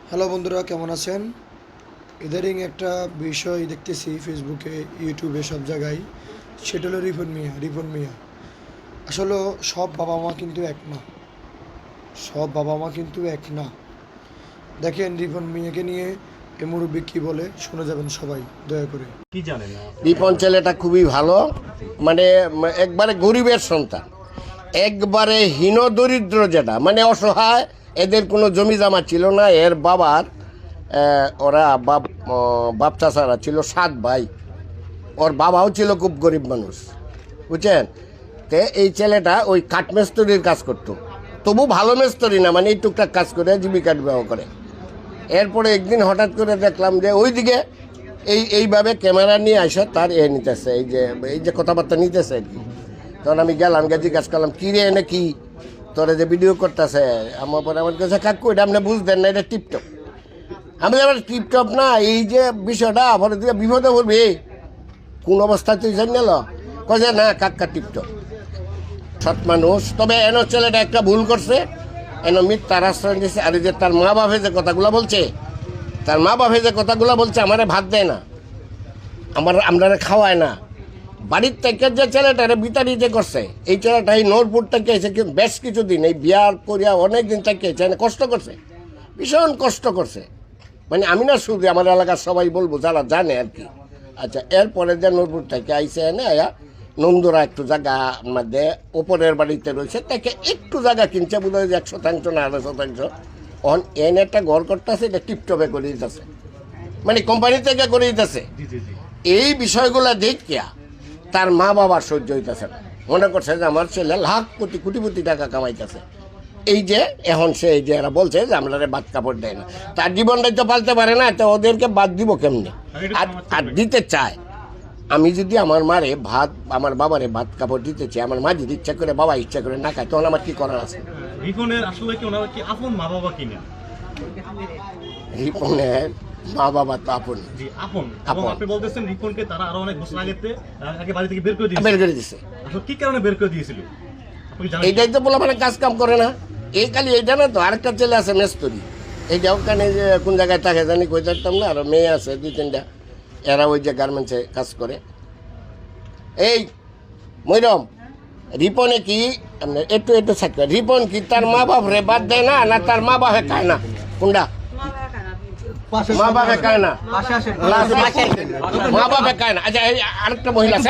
Hello বন্ধুরা, কেমন আছেন? ইদারিং একটা বিষয় দেখতেছি ফেসবুকে, ইউটিউবে, সব জায়গায়। সেটা হলো রিপন মিয়া। আসলে সব বাবা মা কিন্তু এক না। দেখেন রিপন মিয়াকে নিয়ে এ মুরব্বী কী বলে, শুনে যাবেন সবাই দয়া করে। কি জানেন না? রিপন ছেলেটা খুবই ভালো, মানে একবারে গরিবের সন্তান, একবারে হীন দরিদ্র, যেটা মানে অসহায়। এদের কোনো জমি জমা ছিল না। এর বাবার ওরা বাপ চাচারা ছিল 7 ভাই। ওর বাবাও ছিল খুব গরিব মানুষ, বুঝছেন? তে এই ছেলেটা ওই কাঠমেস্তরির কাজ করতো, তবু ভালো মেস্তরি না, মানে এই টুকটাক কাজ করে জীবিকা নির্বাহ করে। এরপরে একদিন হঠাৎ করে দেখলাম যে ওইদিকে এইভাবে ক্যামেরা নিয়ে আসে, তার নিতেছে, এই যে কথাবার্তা নিতেছে আর কি। তখন আমি গেলাম, জিজ্ঞাসা করলাম, কী রে এনে কি তোরা যে ভিডিও করতেছে? আমার পরে আমার কাছে কাকু, এটা আপনি বুঝতেন না, এটা টিপটপ। আমি আবার টিপটপ না, এই যে বিষয়টা পরে তুই বিপদে পড়বি, কোন অবস্থায় তুই জানি না কয়ে না কাক্কা টিপটপ। সৎ মানুষ, তবে এন ছেলেটা একটা ভুল করছে, এন মিথ্যার আশ্রয় দিয়েছে। আর যে তার মা বাপে যে কথাগুলো বলছে, আমারে ভাত দেয় না, আমরা খাওয়ায় না। বাড়ির থেকে যে ছেলেটারে বিতাড়িতে করছে, এই ছেলেটা এই নোরপুর থেকে এসে বেশ কিছুদিন, এই বিয়ার করিয়া অনেক দিন থেকে কষ্ট করছে, ভীষণ কষ্ট করছে। মানে আমি না শুধু, আমার এলাকার সবাই বলবো যারা জানে আর কি। আচ্ছা, এরপরে যে নোরপুর থেকে আইসে এনে আয়া নন্দুরা একটু জায়গা মধ্যে ওপরের বাড়িতে রয়েছে, তাকে একটু জায়গা কিনছে, বোধ হয় 100% না 200%। অন এনে একটা ঘর করতেছে, এটা টিপটপে করে দিতেছে, মানে কোম্পানি থেকে করে দিতেছে। এই বিষয়গুলো দেখিয়া তার মা বাবার সহ্য হইতেছে না, মনে করছে যে আমার ছেলে লাখ কোটি টাকা কামাইতেছে। এই যে এখন সে এই যে এরা বলছে যে আমরা বাদ কাপড় দেয় না, তার জীবনটাই তো পালতে পারে না, তো ওদেরকে বাদ দিব কেমনি? আর দিতে চায়। আমি যদি আমার মারে ভাত, আমার বাবারে ভাত কাপড় দিতে চাই, আমার মা যদি ইচ্ছা করে, বাবা ইচ্ছা করে না খায়, তখন আমার কি করার আছে? রিপনের আসলে কি ওনারা কি আপন মা বাবা কিনা? রিপনের মা বাবা তো আপন, জি আপন। এবং আপনি বলতেছেন রিপনকে তারা আরো অনেক বছর আগে বাড়ি থেকে বের করে দিয়েছে। আসলে কি কারণে বের করে দিয়েছিল আপনি জানেন? এইটাই তো বলা, মানে কাজ কাম করে না। এই খালি এইটা না তো, আরেকটা ছেলে আছে মেস্তরি, এইটা ওখানে যে কোন জায়গায় থাকে জানি, কই থাকতাম না। আর মেয়ে আছে 2-3টা, এরা ওই যে গার্মেন্টসে কাজ করে। এই মৈরম, রিপনে কি একটু থাকবে, রিপন কি তার মা বাপ রে বাদ দেয় না, না তার মা বাপে খায় না? কোনটা মা বাপে খায় না? মা বাপে খায় না। আচ্ছা, আরেকটা মহিলা আছে,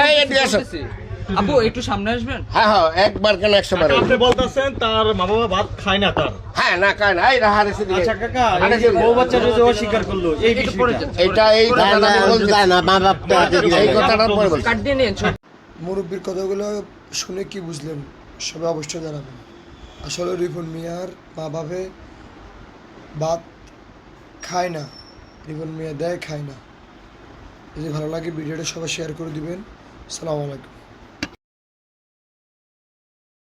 আপু একটু সামনে আসবেন। হ্যাঁ হ্যাঁ, একবার কেন 100 বার? আপনি বলতেছেন তার মা বাবা ভাত খায় না তার? হ্যাঁ, না খায় না। এই রাহার এসে দিকে। আচ্ছা কাকা, এই যে বউ বাচ্চাটা যে অস্বীকার করলো, এই বিষয়টা এটা এই কথাটা বলতে না, মা বাপ এই কথাটা পরে বলছি। কাট দিয়ে নিন। মুরব্বীর কথাগুলো শুনে কি বুঝলেন সবাই অবশ্যই জানাবেন। আসলে রিপন মিয়ার মা বাপে ভাত খায় না, রিপন মিয়া দেয় খায় না। যদি ভালো লাগে ভিডিওটা সবাই শেয়ার করে দিবেন। আসসালামু আলাইকুম।